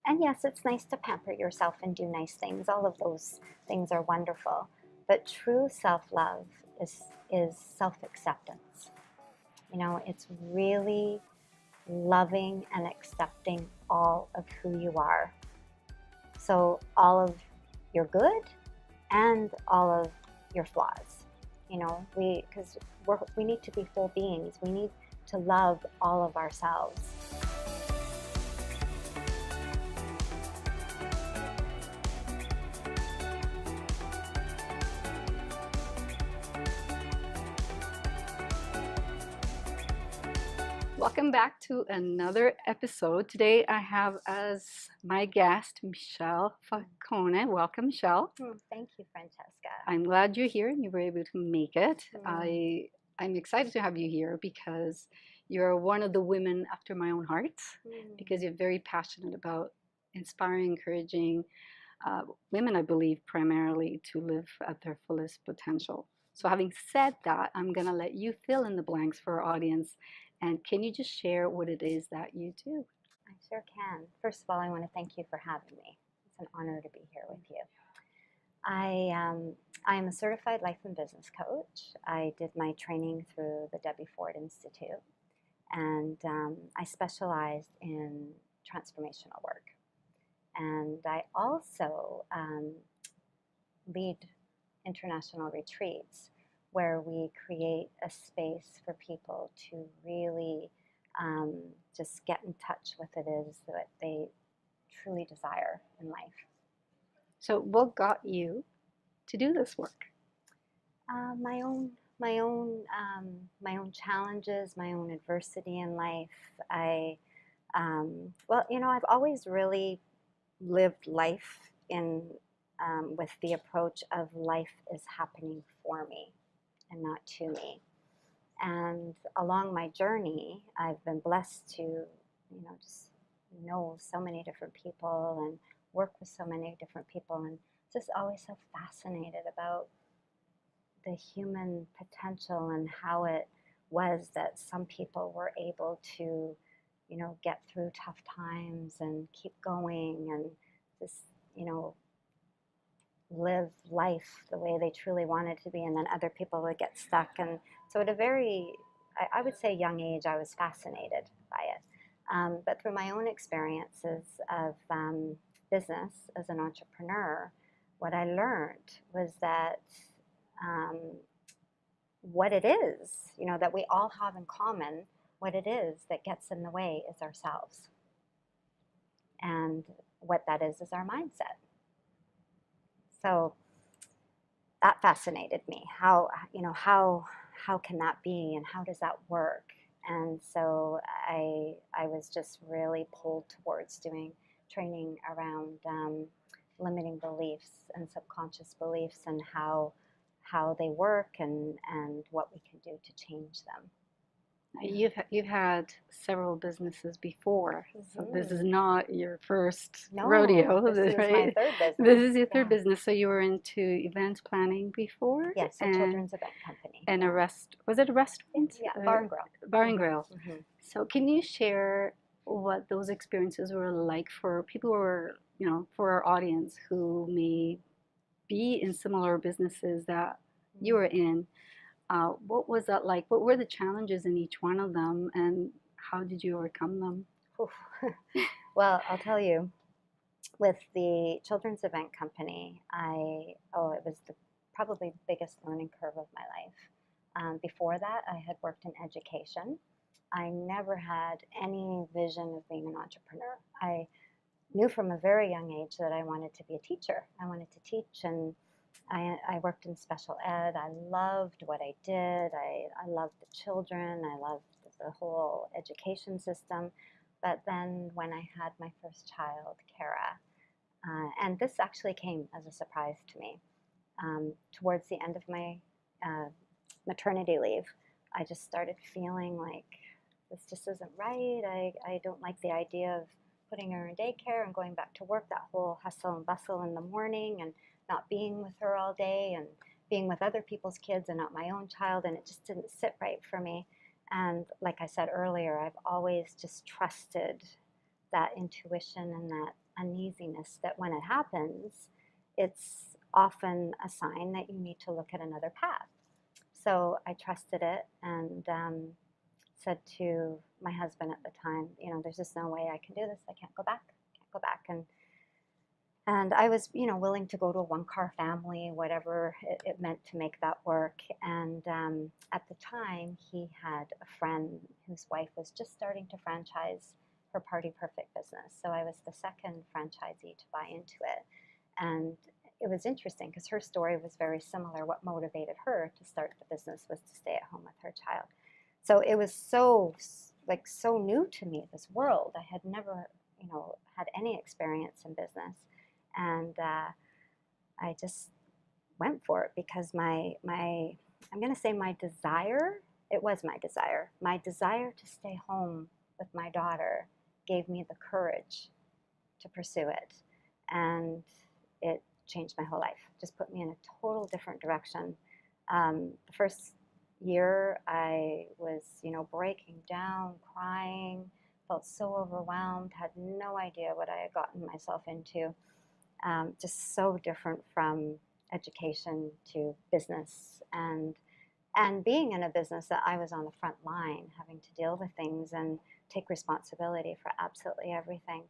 And yes, it's nice to pamper yourself and do nice things. All of those things are wonderful. But true self-love is self-acceptance. You know, it's really loving and accepting all of who you are. So all of your good and all of your flaws. You know, because we need to be whole beings. We need to love all of ourselves. Welcome back to another episode. Today I have as my guest Michelle Falcone. Welcome, Michelle. Thank you, Francesca. I'm glad you're here and you were able to make it. I'm excited to have you here because you're one of the women after my own heart, because you're very passionate about inspiring, encouraging women, I believe, primarily to live at their fullest potential. So having said that, I'm going to let you fill in the blanks for our audience. And can you just share what it is that you do? I sure can. First of all, I want to thank you for having me. It's an honor to be here with you. I am a certified life and business coach. I did my training through the Debbie Ford Institute, and I specialized in transformational work. And I also lead international retreats where we create a space for people to really just get in touch with it is that they truly desire in life. So what got you to do this work? My own challenges, my own adversity in life. Well, you know, I've always really lived life in with the approach of life is happening for me and not to me. And along my journey, I've been blessed to, you know, just know so many different people and work with so many different people, and just always so fascinated about the human potential and how it was that some people were able to, you know, get through tough times and keep going and just, you know, live life the way they truly wanted to be, and then other people would get stuck. And so at a very, I would say, young age, I was fascinated by it. But through my own experiences of business as an entrepreneur, what I learned was that what it is, you know, that we all have in common, what it is that gets in the way is ourselves. And what that is our mindset. So that fascinated me. How, you know, how can that be, and how does that work? And so I was just really pulled towards doing training around limiting beliefs and subconscious beliefs and how they work and what we can do to change them. You've had several businesses before, so this is not your first No, rodeo, this right? is my third business. This is your third business. So you were into event planning before? Yes, a children's event company. And was it a restaurant? Yeah, bar and grill. Bar and grill. So can you share what those experiences were like for people who are, you know, for our audience who may be in similar businesses that you were in? What was that like? What were the challenges in each one of them, and how did you overcome them? Well, I'll tell you, with the children's event company, it was probably the biggest learning curve of my life. Before that, I had worked in education. I never had any vision of being an entrepreneur. I knew from a very young age that I wanted to be a teacher. I wanted to teach, and I worked in special ed. I loved what I did. I loved the children. I loved the whole education system. But then when I had my first child, Kara, and this actually came as a surprise to me, towards the end of my maternity leave, I just started feeling like this just isn't right. I don't like the idea of putting her in daycare and going back to work, that whole hustle and bustle in the morning, and not being with her all day and being with other people's kids and not my own child, and it just didn't sit right for me. And like I said earlier, I've always just trusted that intuition and uneasiness that when it happens, it's often a sign that you need to look at another path. So I trusted it and said to my husband at the time, there's just no way I can do this. I can't go back. Can't go back. And I was, willing to go to a one-car family, whatever it meant to make that work. And at the time, he had a friend whose wife was just starting to franchise her Party Perfect business. So I was the second franchisee to buy into it. And it was interesting because her story was very similar. What motivated her to start the business was to stay at home with her child. So it was so new to me, this world. I had never, had any experience in business. And I just went for it because I'm going to say my desire to stay home with my daughter gave me the courage to pursue it. And it changed my whole life, just put me in a total different direction. The first year I was, breaking down, crying, felt so overwhelmed, had no idea what I had gotten myself into. Just so different from education to business and being in a business that I was on the front line, having to deal with things and take responsibility for absolutely everything.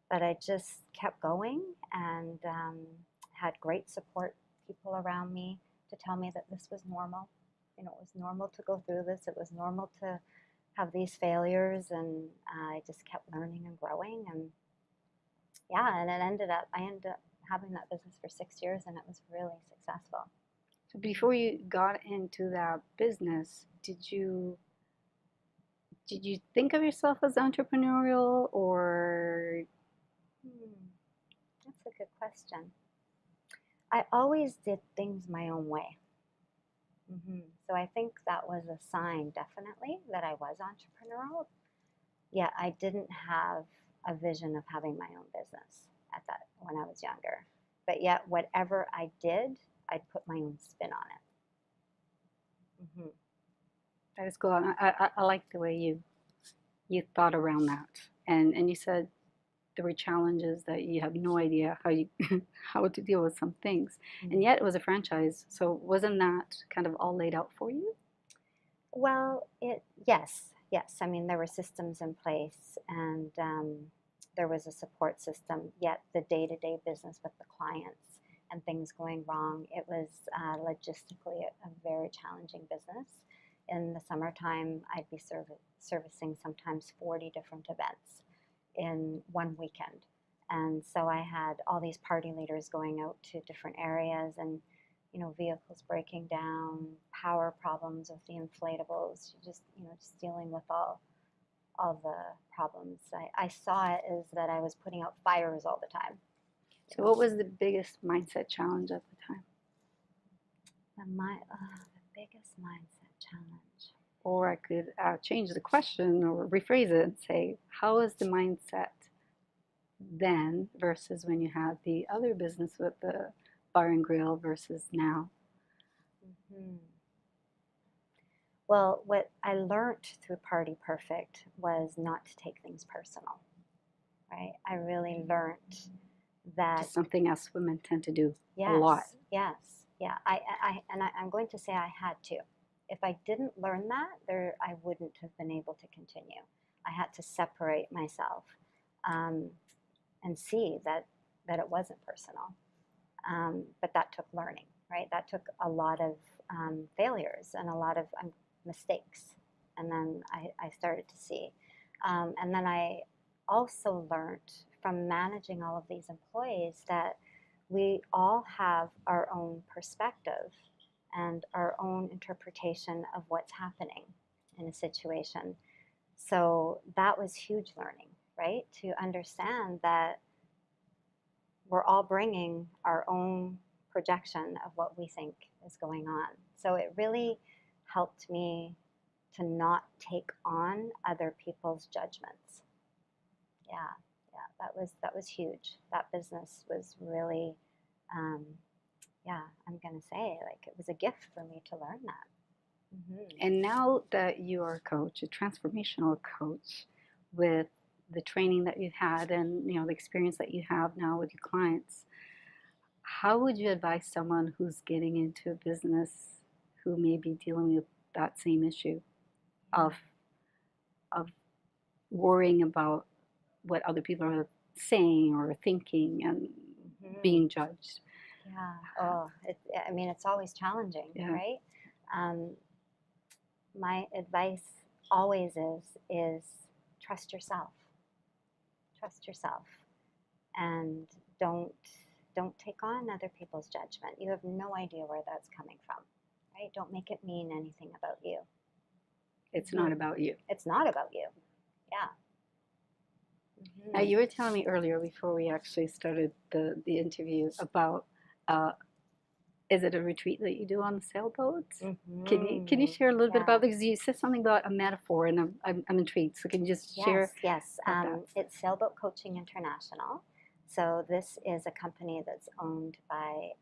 But I just kept going and had great support people around me to tell me that this was normal. It was normal to go through this. It was normal to have these failures, and I just kept learning and growing. And yeah, and I ended up having that business for 6 years, and it was really successful. So before you got into that business, did you think of yourself as entrepreneurial, or? That's a good question. I always did things my own way. So I think that was a sign, definitely, that I was entrepreneurial. Yeah, I didn't have a vision of having my own business when I was younger. But yet, whatever I did, I'd put my own spin on it. That is cool. I like the way you thought around that, and you said there were challenges that you have no idea how to deal with some things, and yet it was a franchise. So wasn't that kind of all laid out for you? Well, yes. I mean, there were systems in place, and there was a support system. Yet the day-to-day business with the clients and things going wrong, it was logistically a very challenging business. In the summertime, I'd be servicing sometimes 40 different events in one weekend. And so I had all these party leaders going out to different areas and, vehicles breaking down, power problems with the inflatables, just dealing with all the problems. I saw it as that I was putting out fires all the time. So what was the biggest mindset challenge at the time? The biggest mindset challenge. Or I could change the question or rephrase it and say, how was the mindset then versus when you had the other business with the bar and grill versus now? Well, what I learned through Party Perfect was not to take things personal, right? I really learned that. Just something us women tend to do a lot. Yes. I'm going to say I had to. If I didn't learn that, I wouldn't have been able to continue. I had to separate myself and see that it wasn't personal. But that took learning, right? That took a lot of failures and a lot of mistakes. And then I started to see. And then I also learned from managing all of these employees that we all have our own perspective and our own interpretation of what's happening in a situation. So that was huge learning, right? To understand that we're all bringing our own projection of what we think is going on. So it really helped me to not take on other people's judgments. Yeah, that was huge. That business was really, I'm going to say, it was a gift for me to learn that. And now that you are a coach, a transformational coach, with the training that you've had and the experience that you have now with your clients, how would you advise someone who's getting into a business who may be dealing with that same issue of worrying about what other people are saying or thinking and being judged? Yeah. Oh, I mean, it's always challenging, right? My advice always is trust yourself. Trust yourself, and don't take on other people's judgment. You have no idea where that's coming from, right? Don't make it mean anything about you. It's not about you. It's not about you. Yeah. Now, you were telling me earlier before we actually started the interview about, is it a retreat that you do on the sailboat? Can you share a little bit about, because you said something about a metaphor, and I'm intrigued. So can you just share? Yes. It's Sailboat Coaching International. So this is a company that's owned by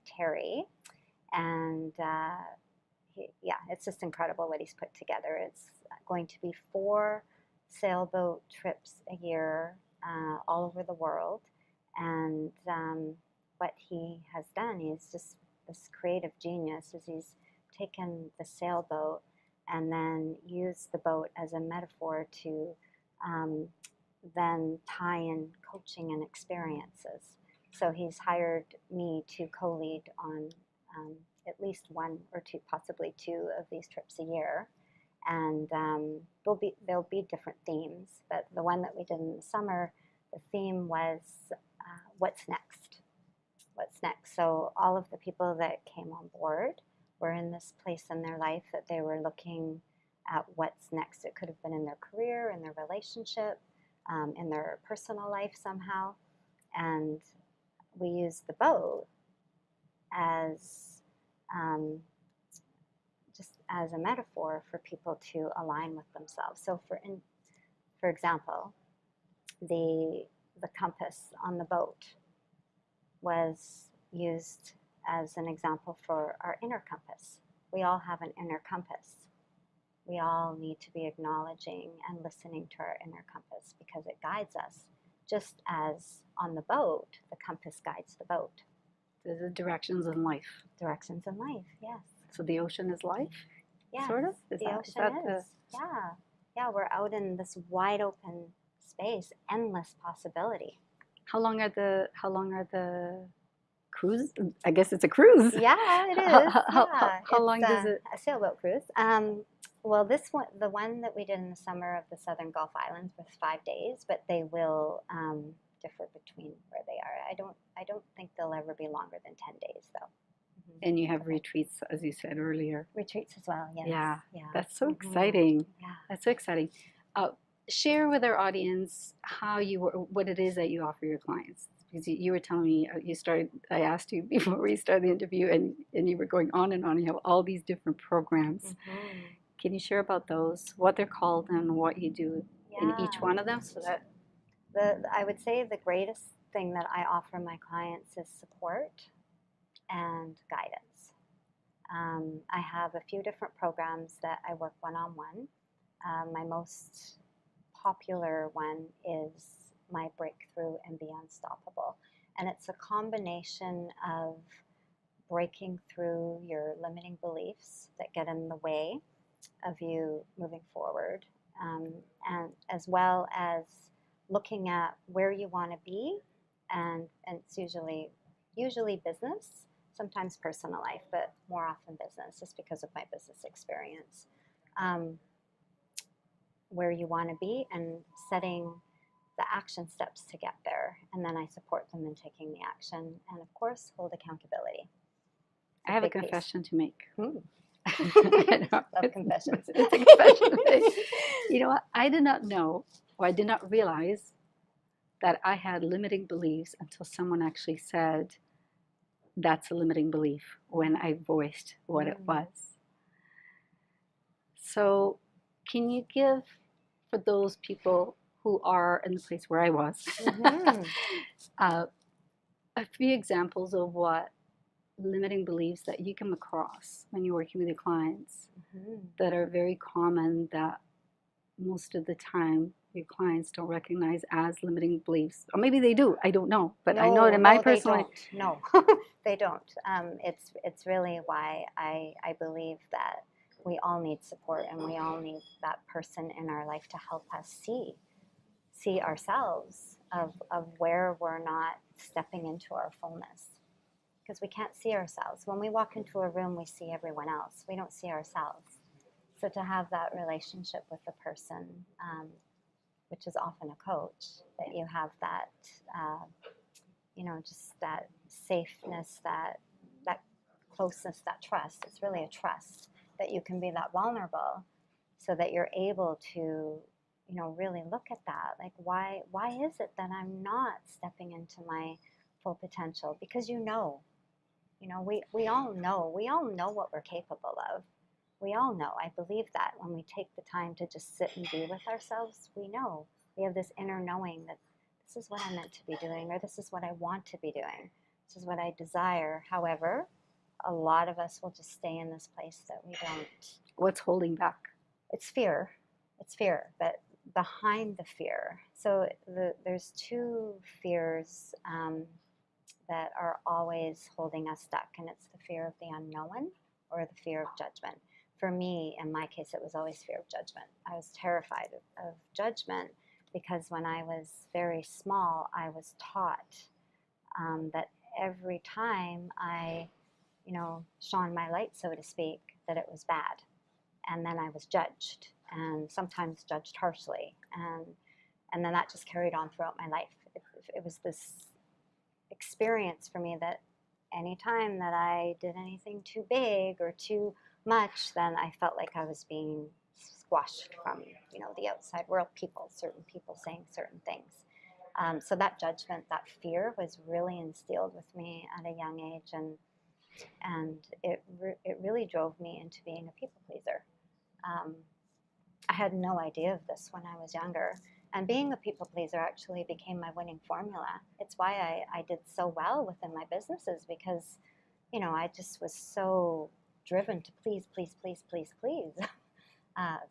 Terry, and it's just incredible what he's put together. It's going to be 4 sailboat trips a year all over the world, and what he has done, he's just this creative genius, is he's taken the sailboat and then used the boat as a metaphor to then tie in coaching and experiences. So he's hired me to co-lead on at least 1 or 2, possibly 2 of these trips a year. And there'll be different themes, but the one that we did in the summer, the theme was what's next? What's next? So all of the people that came on board were in this place in their life that they were looking at what's next. It could have been in their career, in their relationship, in their personal life somehow. And we used the boat as just as a metaphor for people to align with themselves. So for example, the compass on the boat was used as an example for our inner compass. We all have an inner compass. We all need to be acknowledging and listening to our inner compass because it guides us, just as on the boat, the compass guides the boat. The directions in life. Directions in life, yes. So the ocean is life? Yes, sort of? The ocean is. Yeah, we're out in this wide open space, endless possibility. How long are the cruise? I guess it's a cruise. Yeah, it is. How long does it? A sailboat cruise. Well, this one, the one that we did in the summer of the Southern Gulf Islands, was 5 days, but they will differ between where they are. I don't think they'll ever be longer than 10 days, though. And you have retreats, as you said earlier. Retreats as well, yes. Yeah. That's so exciting. Yeah. That's so exciting. Share with our audience what it is that you offer your clients. Because you were telling me, I asked you before we started the interview, and you were going on and on. You have all these different programs. Can you share about those, what they're called, and what you do in each one of them? So that I would say the greatest thing that I offer my clients is support and guidance. I have a few different programs that I work one-on-one. My most popular one is my Breakthrough and Be Unstoppable. And it's a combination of breaking through your limiting beliefs that get in the way of you moving forward, and as well as looking at where you want to be, and it's usually business, sometimes personal life, but more often business, just because of my business experience. Where you want to be and setting the action steps to get there, and then I support them in taking the action, and of course hold accountability. I have a confession to make. I love confessions. It's a confession. You know what? I did not know, or I did not realize that I had limiting beliefs until someone actually said, that's a limiting belief, when I voiced what it was. So can you give, for those people who are in the place where I was, a few examples of what limiting beliefs that you come across when you're working with your clients that are very common, that most of the time your clients don't recognize as limiting beliefs, or maybe they do. I don't know, but I know No, that in my no, they personal don't. No, they don't. It's really why I believe that we all need support and we all need that person in our life to help us see ourselves of where we're not stepping into our fullness. Because we can't see ourselves. When we walk into a room, we see everyone else. We don't see ourselves. So to have that relationship with the person, which is often a coach, that you have that, just that safeness, that closeness, that trust. It's really a trust that you can be that vulnerable, so that you're able to, really look at that. Like, why is it that I'm not stepping into my full potential? Because we all know what we're capable of. We all know. I believe that when we take the time to just sit and be with ourselves, we know. We have this inner knowing that this is what I'm meant to be doing, or this is what I want to be doing. This is what I desire. However, a lot of us will just stay in this place that we don't. What's holding back? It's fear. It's fear. But behind the fear, so there's two fears that are always holding us stuck, and it's the fear of the unknown or the fear of judgment. For me, in my case, it was always fear of judgment. I was terrified of judgment because when I was very small, I was taught that every time I, shone my light, so to speak, that it was bad. And then I was judged, and sometimes judged harshly. And then that just carried on throughout my life. It was this experience for me that anytime that I did anything too big or too much, then I felt like I was being squashed from, the outside world, certain people saying certain things. So that judgment, that fear was really instilled with me at a young age, and it really drove me into being a people pleaser. I had no idea of this when I was younger. And being a people pleaser actually became my winning formula. It's why I did so well within my businesses, because, I just was so driven to please, please, please, please, please.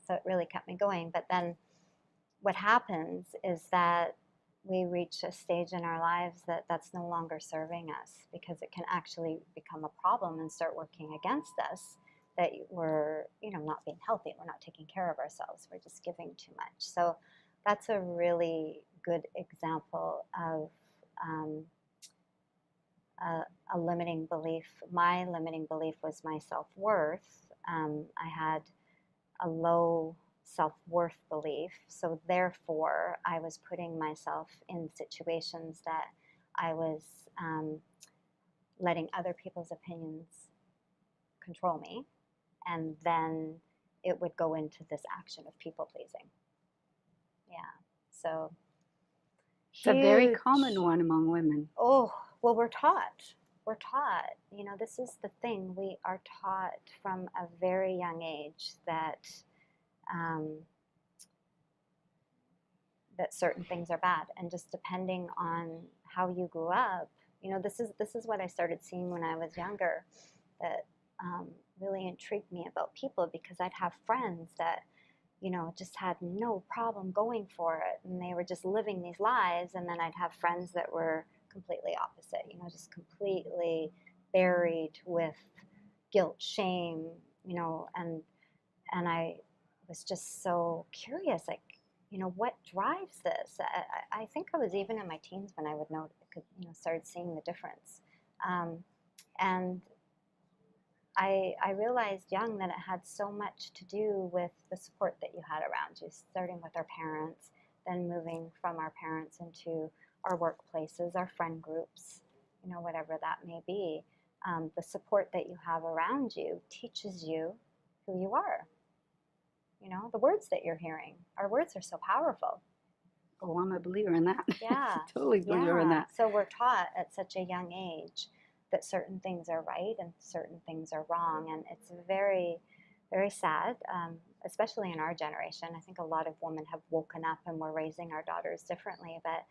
So it really kept me going. But then what happens is that we reach a stage in our lives that's no longer serving us, because it can actually become a problem and start working against us, that we're, not being healthy. We're not taking care of ourselves. We're just giving too much. So that's a really good example of a limiting belief. My limiting belief was my self-worth. I had a low self-worth belief, so therefore I was putting myself in situations that I was letting other people's opinions control me, and then it would go into this action of people pleasing. Yeah, so it's a very common one among women. Oh, well, we're taught. This is the thing. We are taught from a very young age that that certain things are bad, and just depending on how you grew up, this is what I started seeing when I was younger, that really intrigued me about people, because I'd have friends that just had no problem going for it, and they were just living these lives. And then I'd have friends that were completely opposite, just completely buried with guilt, shame, and I was just so curious, like, what drives this? I think I was even in my teens when I would started seeing the difference. And I realized young that it had so much to do with the support that you had around you, starting with our parents, then moving from our parents into our workplaces, our friend groups, whatever that may be. The support that you have around you teaches you who you are. The words that you're hearing, our words are so powerful. Oh, I'm a believer in that. Yeah. Totally believer in that. So we're taught at such a young age that certain things are right and certain things are wrong. And it's very, very sad, especially in our generation. I think a lot of women have woken up and we're raising our daughters differently. But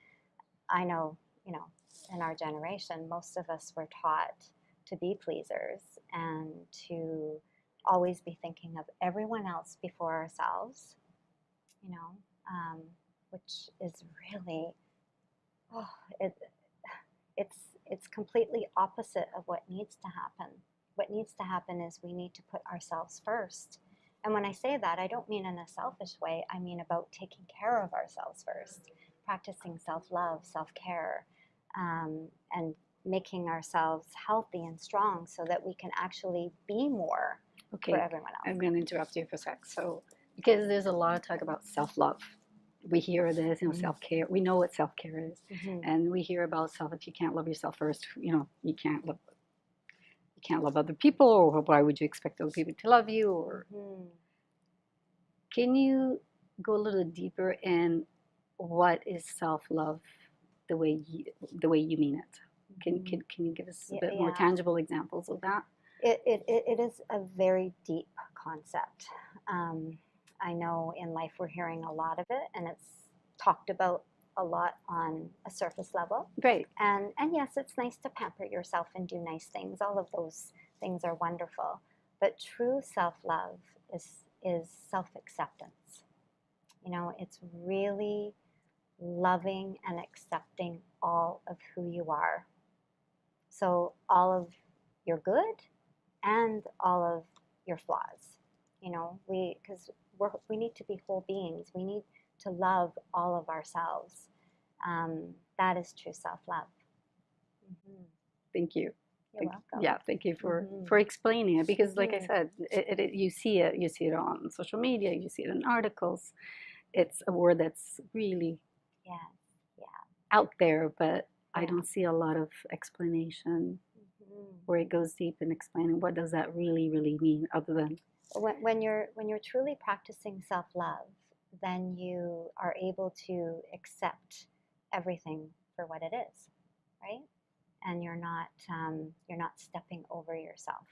I know, in our generation, most of us were taught to be pleasers and to always be thinking of everyone else before ourselves, which is really, oh, it's completely opposite of what needs to happen. What needs to happen is we need to put ourselves first. And when I say that, I don't mean in a selfish way. I mean about taking care of ourselves first, practicing self-love, self-care, and making ourselves healthy and strong so that we can actually be more for everyone else. I'm going to interrupt you for a sec. So, because there's a lot of talk about self-love. We hear this, self-care. We know what self-care is. And we hear about if you can't love yourself first, you can't love other people, or why would you expect other people to love you? Or can you go a little deeper in what is self-love the way you mean it? Can you give us a bit more tangible examples of that? It is a very deep concept. I know in life we're hearing a lot of it, and it's talked about a lot on a surface level. Right. And yes, it's nice to pamper yourself and do nice things. All of those things are wonderful. But true self-love is self-acceptance. It's really loving and accepting all of who you are. So all of your good and all of your flaws. Because we need to be whole beings. We need to love all of ourselves. That is true self-love. Thank you. You're welcome. Yeah, thank you for explaining it, because like I said, you see it on social media, you see it in articles. It's a word that's really out there, but I don't see a lot of explanation where it goes deep in explaining what does that really mean, other than when you're truly practicing self-love, then you are able to accept everything for what it is, right? And you're not stepping over yourself.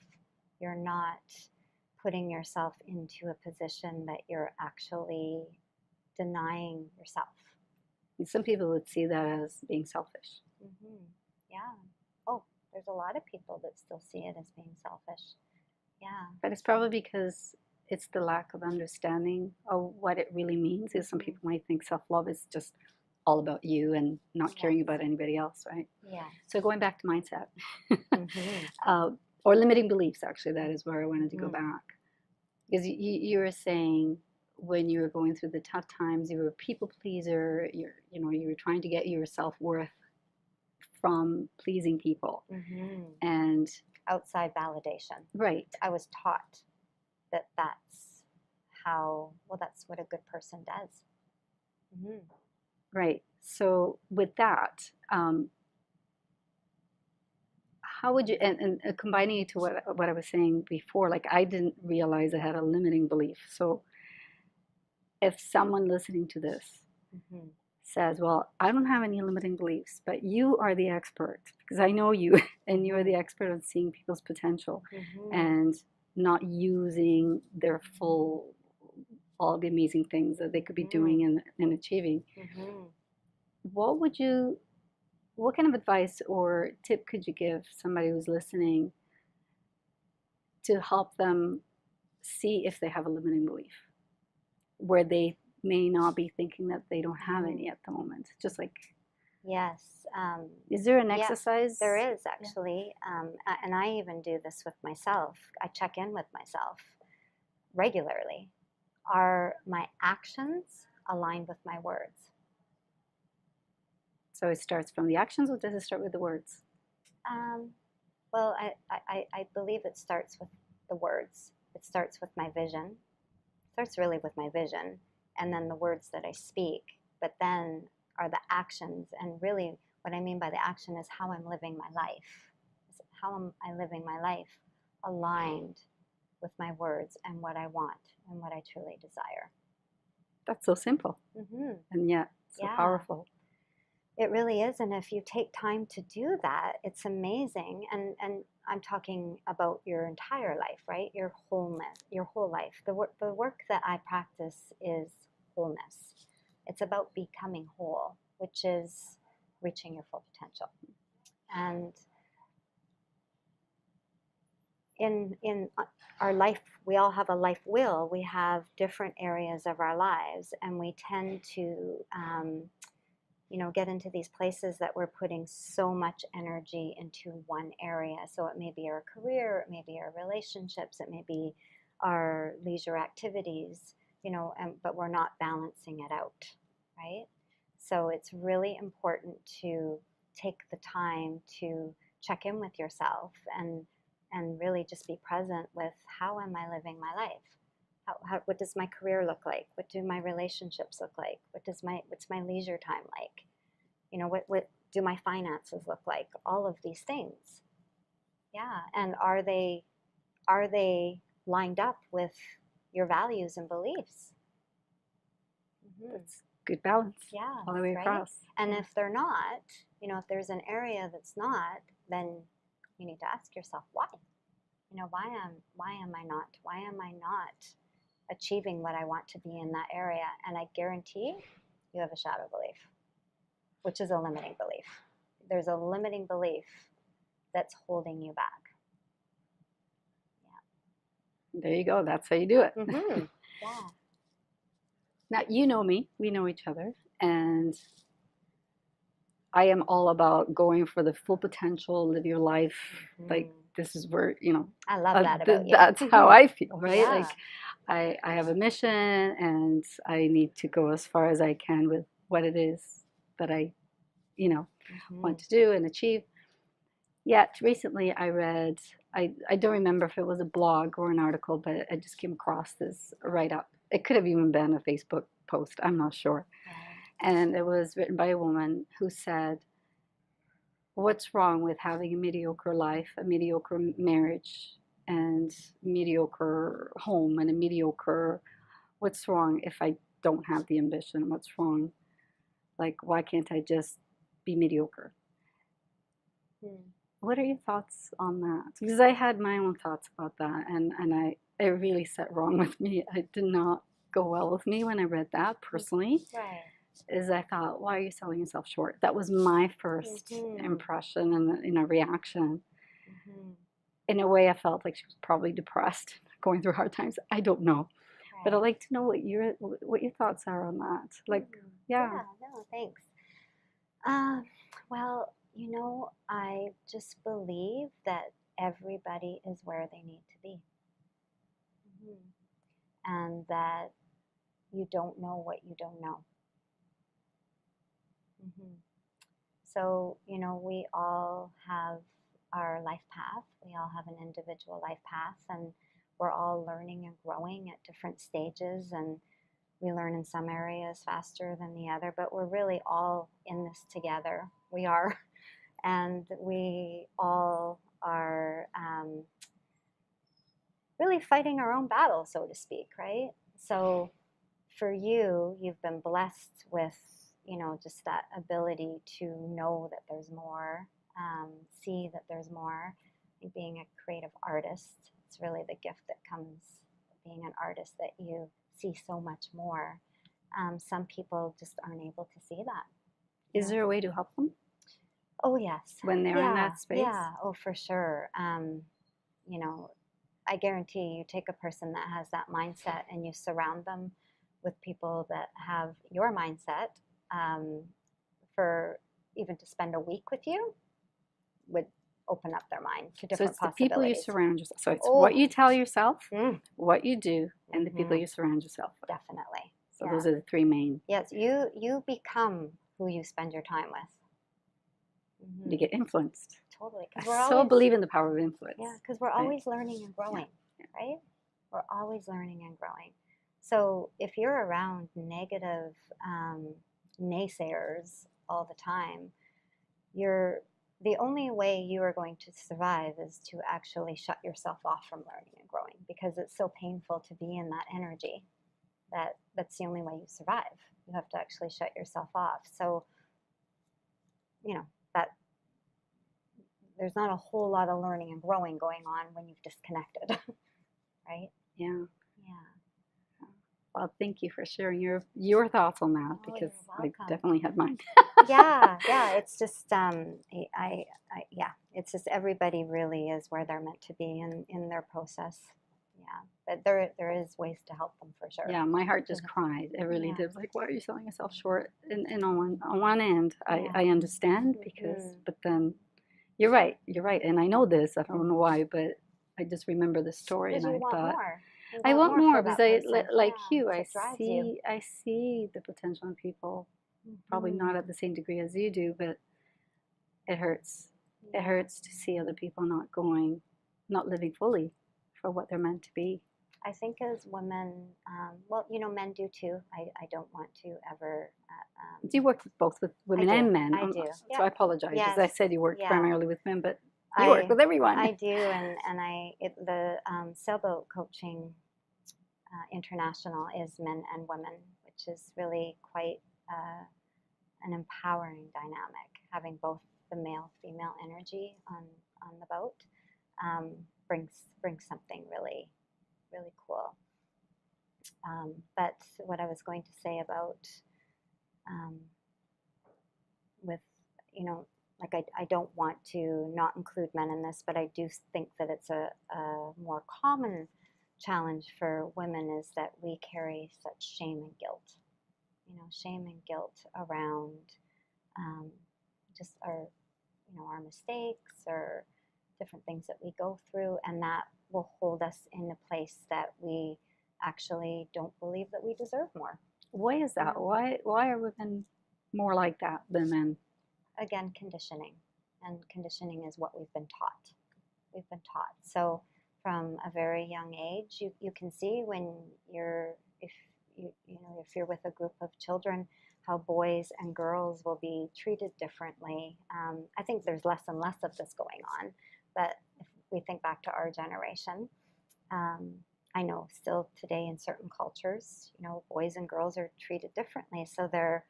You're not putting yourself into a position that you're actually denying yourself. And some people would see that as being selfish. Yeah. Oh, there's a lot of people that still see it as being selfish. Yeah. But it's probably because it's the lack of understanding of what it really means. Is some people might think self-love is just all about you and not caring about anybody else, right? Yeah. So going back to mindset, or limiting beliefs, actually, that is where I wanted to go back. Because you were saying when you were going through the tough times, you were a people pleaser. You were trying to get your self-worth from pleasing people and outside validation. Right. I was taught that that's what a good person does. Right. So with that, how would you, and combining it to what I was saying before, like I didn't realize I had a limiting belief. So if someone listening to this says, well, I don't have any limiting beliefs, but you are the expert, because I know you, and you're the expert on seeing people's potential and not using their full, all the amazing things that they could be doing and achieving. What kind of advice or tip could you give somebody who's listening to help them see if they have a limiting belief, where they may not be thinking that they don't have any at the moment? Just like, yes. Is there an exercise? There is, actually. And I even do this with myself. I check in with myself regularly. Are my actions aligned with my words? So it starts from the actions, or does it start with the words? Well, I believe it starts with the words. It starts with my vision. It starts really with my vision, and then the words that I speak. But then are the actions, and really what I mean by the action is how I'm living my life. How am I living my life aligned with my words and what I want and what I truly desire? That's so simple, and yet so powerful. It really is, and if you take time to do that, it's amazing. And I'm talking about your entire life, right? Your wholeness, your whole life. The work that I practice is wholeness. It's about becoming whole, which is reaching your full potential. And our life, we all have a life wheel. We have different areas of our lives, and we tend to, get into these places that we're putting so much energy into one area. So it may be our career, it may be our relationships, it may be our leisure activities, but we're not balancing it out, right? So it's really important to take the time to check in with yourself and really just be present with, how am I living my life? What does my career look like? What do my relationships look like? What's my leisure time like? What do my finances look like? All of these things. Yeah, and are they lined up with your values and beliefs? That's good balance. Yeah, all the way right? across. And if they're not, if there's an area that's not, then you need to ask yourself why. Why am I not? Why am I not achieving what I want to be in that area? And I guarantee you have a shadow belief, which is a limiting belief. There's a limiting belief that's holding you back. Yeah. There you go. That's how you do it. Mm-hmm. Yeah. Now, you know me. We know each other. And I am all about going for the full potential, live your life. Mm-hmm. Like, this is where, I love that about you. That's how I feel, right? Yeah. Like, I have a mission, and I need to go as far as I can with what it is that I, want to do and achieve. Yet recently I read, I don't remember if it was a blog or an article, but I just came across this write-up. It could have even been a Facebook post, I'm not sure. And it was written by a woman who said, what's wrong with having a mediocre life, a mediocre marriage, and mediocre home, and a mediocre, what's wrong if I don't have the ambition? What's wrong? Like, why can't I just be mediocre? What are your thoughts on that? Because I had my own thoughts about that, and it really set wrong with me. It did not go well with me when I read that personally. Right. Is I thought, why are you selling yourself short? That was my first impression and reaction. In a way, I felt like she was probably depressed, going through hard times. I don't know. Right. But I'd like to know what your thoughts are on that. Like, yeah. No, thanks. Well, I just believe that everybody is where they need to be. And that you don't know what you don't know. So, we all have our life path. We all have an individual life path, and we're all learning and growing at different stages, and we learn in some areas faster than the other, but we're really all in this together. We are. And we all are really fighting our own battle, so to speak, right? So for you, you've been blessed with, just that ability to know that there's more, see that there's more. And being a creative artist, it's really the gift that comes being an artist, that you see so much more. Some people just aren't able to see that. Is there a way to help them? Oh, yes. When they're in that space? Yeah, oh, for sure. I guarantee you take a person that has that mindset and you surround them with people that have your mindset, for even to spend a week with you would open up their mind to different possibilities. So it's the people you surround yourself. So it's what you tell yourself, what you do, and the people you surround yourself with. Definitely. So those are the three main. Yes, you become who you spend your time with. You get influenced. Totally. I so believe in the power of influence. Yeah, because we're always learning and growing, right? We're always learning and growing. So if you're around negative naysayers all the time, the only way you are going to survive is to actually shut yourself off from learning and growing, because it's so painful to be in that energy. That's the only way you survive. You have to actually shut yourself off. So, that there's not a whole lot of learning and growing going on when you've disconnected, right? Yeah. Yeah. Well, thank you for sharing your thoughts on that, because I definitely had mine. Yeah. It's just it's just everybody really is where they're meant to be in their process. But there is ways to help them for sure. Yeah, my heart just cried. It really Yeah. did. Like, why are you selling yourself short? And on one end, Yeah. I understand because, but then you're right. You're right. And I know this. I don't know why, but I just remember the story, Because and you I want thought, more. You I want for more that because I person. like Yeah, you. it drives you. I see the potential in people. Probably not at the same degree as you do, but it hurts. It hurts to see other people not living fully for what they're meant to be. I think as women, well, men do too. I don't want to ever. Do you work with women I do. and men? I do. So I apologize because I Yes. said you worked Yeah. primarily with men, but you work with everyone. I do, and the Sailboat Coaching International is men and women, which is really quite an empowering dynamic. Having both the male female energy on the boat brings something really cool. But what I was going to say about with like I don't want to not include men in this, but I do think that it's a more common challenge for women is that we carry such shame and guilt. Shame and guilt around just our mistakes or different things that we go through, and that will hold us in a place that we actually don't believe that we deserve more. Why is that? Why are women more like that than men? Again, conditioning. And conditioning is what we've been taught. We've been taught. So from a very young age, you can see when if you're with a group of children, how boys and girls will be treated differently. I think there's less and less of this going on. But if we think back to our generation, I know still today in certain cultures, boys and girls are treated differently. So they're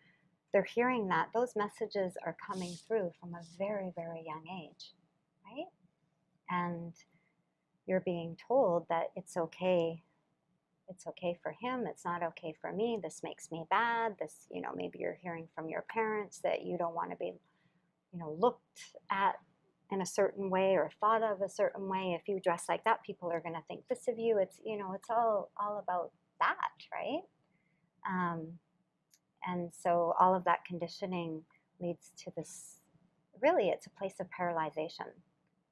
hearing that. Those messages are coming through from a very, very young age, right? And you're being told that it's okay for him, it's not okay for me, this makes me bad, this, maybe you're hearing from your parents that you don't want to be, looked at in a certain way or thought of a certain way. If you dress like that, people are going to think this of you. It's, it's all about that, right? And so all of that conditioning leads to this, really, it's a place of paralyzation.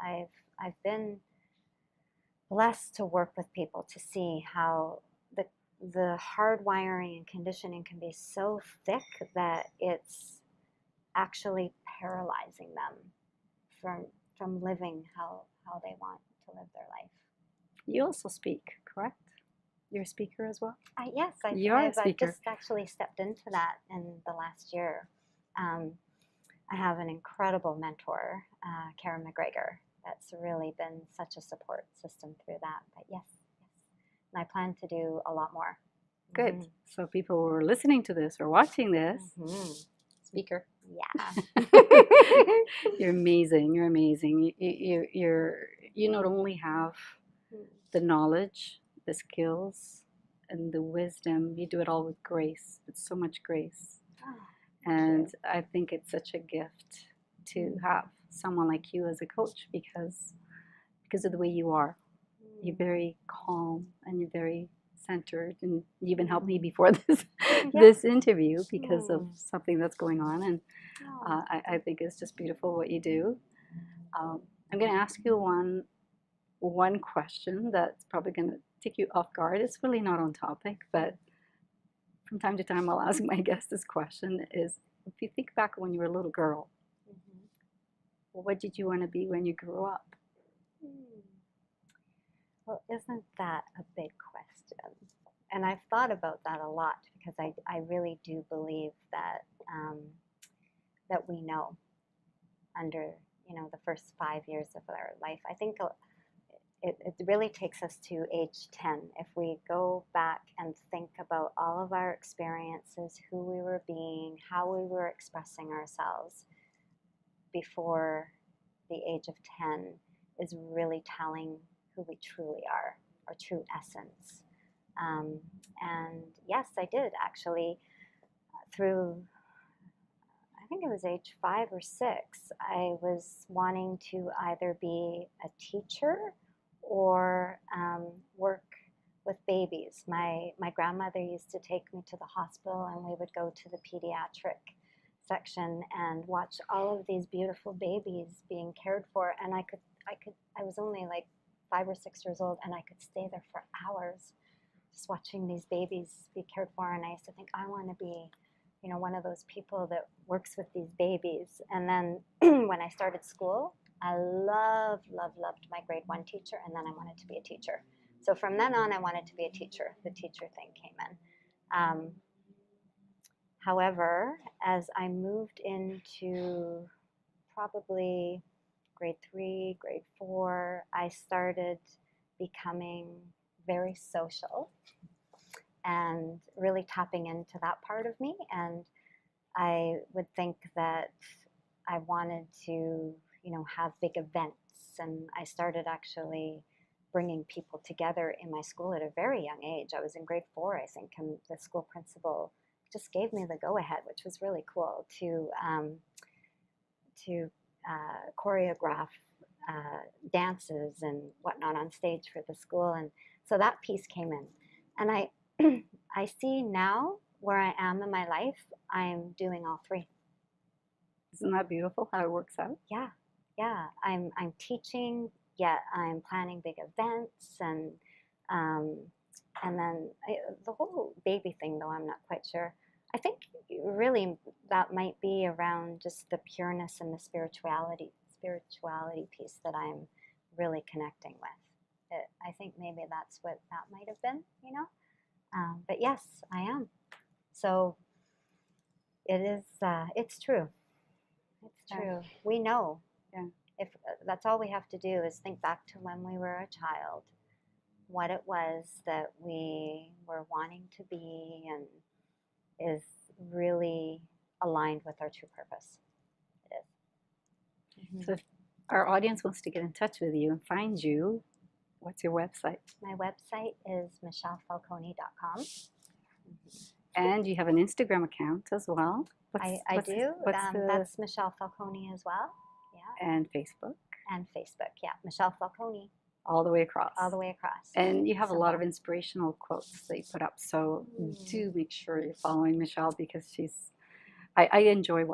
I've been blessed to work with people to see how the hardwiring and conditioning can be so thick that it's actually paralyzing them from living how they want to live their life. You also speak, correct? You're a speaker as well? Yes, I've just actually stepped into that in the last year. I have an incredible mentor, Karen McGregor, that's really been such a support system through that. But yes. And I plan to do a lot more. Good. Mm-hmm. So people who are listening to this or watching this, speaker. Yeah. You're amazing. You're amazing. You not only have the knowledge, the skills, and the wisdom, you do it all with grace, with so much grace. And I think it's such a gift to have someone like you as a coach because of the way you are. You're very calm and you're very centered, and you even helped me before this interview because of something that's going on, and I think it's just beautiful what you do. I'm going to ask you one question that's probably going to take you off guard. It's really not on topic, but from time to time I'll ask my guests this question is, if you think back when you were a little girl, what did you want to be when you grew up? Well, isn't that a big question? And I've thought about that a lot because I really do believe that that we know under the first 5 years of our life. I think it really takes us to age 10 if we go back and think about all of our experiences, who we were being, how we were expressing ourselves before the age of 10 is really telling who we truly are, our true essence. And yes, I did actually, through, I think it was age 5 or 6, I was wanting to either be a teacher or work with babies. My grandmother used to take me to the hospital, and we would go to the pediatric section and watch all of these beautiful babies being cared for. And I was only like 5 or 6 years old, and I could stay there for hours just watching these babies be cared for. And I used to think, I want to be, you know, one of those people that works with these babies. And then when I started school, I loved my grade 1 teacher, and then I wanted to be a teacher. So from then on, I wanted to be a teacher. The teacher thing came in. However, as I moved into probably grade 3, grade 4, I started becoming very social and really tapping into that part of me. And I would think that I wanted to, you know, have big events. And I started actually bringing people together in my school at a very young age. I was in grade 4, I think, and the school principal just gave me the go-ahead, which was really cool, to choreograph dances and whatnot on stage for the school. And so that piece came in. And I see now where I am in my life, I'm doing all 3. Isn't that beautiful how it works out? Yeah. I'm teaching, yet I'm planning big events, and then the whole baby thing, though I'm not quite sure. I think really that might be around just the pureness and the spirituality piece that I'm really connecting with. I think maybe that's what that might have been, you know. But yes, I am. So it is. It's true. It's true. We know. Yeah. If that's all we have to do is think back to when we were a child, what it was that we were wanting to be, and is really aligned with our true purpose. It is. Mm-hmm. So if our audience wants to get in touch with you and find you, what's your website? My website is michellefalcone.com. Mm-hmm. And you have an Instagram account as well. I do. That's Michelle Falcone as well. Yeah. And Facebook. And Facebook, yeah. Michelle Falcone. All the way across. All the way across. And you have a lot of inspirational quotes that you put up. So do make sure you're following Michelle, because I enjoy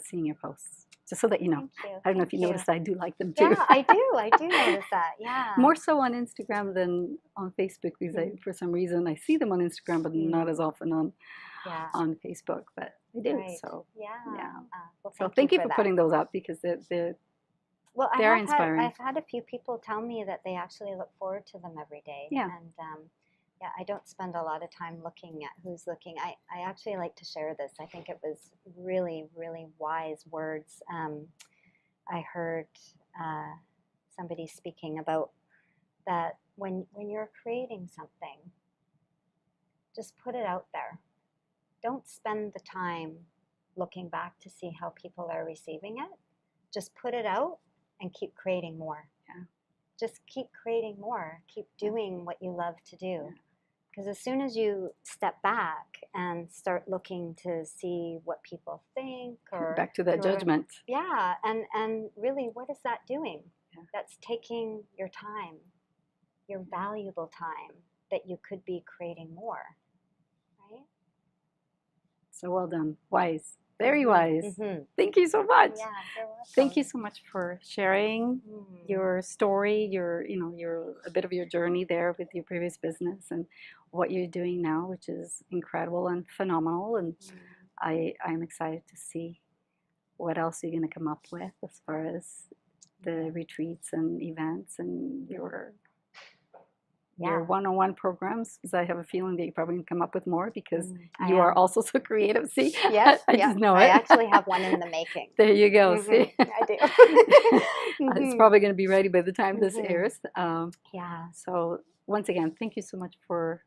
seeing your posts. Just so that you know. Thank you. I don't know if you noticed, I do like them too. Yeah, I do notice that, yeah. More so on Instagram than on Facebook, because for some reason I see them on Instagram, but not as often on Facebook, but I do. Right. So well, so thank you for putting those up, because they're inspiring. I've had a few people tell me that they actually look forward to them every day. Yeah. And I don't spend a lot of time looking at who's looking. I actually like to share this. I think it was really, really wise words. I heard somebody speaking about that when you're creating something, just put it out there. Don't spend the time looking back to see how people are receiving it. Just put it out and keep creating more. Yeah. Just keep creating more. Keep doing what you love to do. Because as soon as you step back and start looking to see what people think, or back to that judgment. Yeah, and really, what is that doing? Yeah. That's taking your time, your valuable time that you could be creating more, right? So well done. Wise. Very wise. Mm-hmm. Thank you so much. Yeah, you're welcome. Thank you so much for sharing your story, your a bit of your journey there with your previous business and what you're doing now, which is incredible and phenomenal. And I'm excited to see what else you're going to come up with as far as the retreats and events and your one-on-one programs, because I have a feeling that you probably can come up with more, because you are also so creative. See? Yes. I just know it. I actually have one in the making. There you go. See? I do. It's probably going to be ready by the time this airs. Yeah. So once again, thank you so much for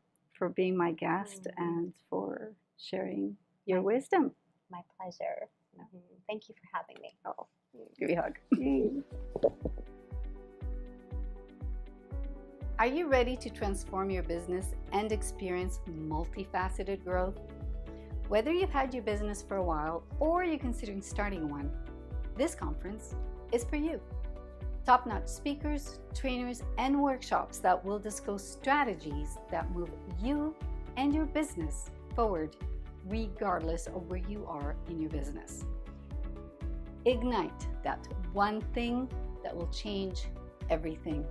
being my guest and for sharing your wisdom. My pleasure. Thank you for having me. Oh, give you a hug. Are you ready to transform your business and experience multifaceted growth? Whether you've had your business for a while or you're considering starting one, this conference is for you. top-notch speakers, trainers, and workshops that will discuss strategies that move you and your business forward, regardless of where you are in your business. Ignite that one thing that will change everything.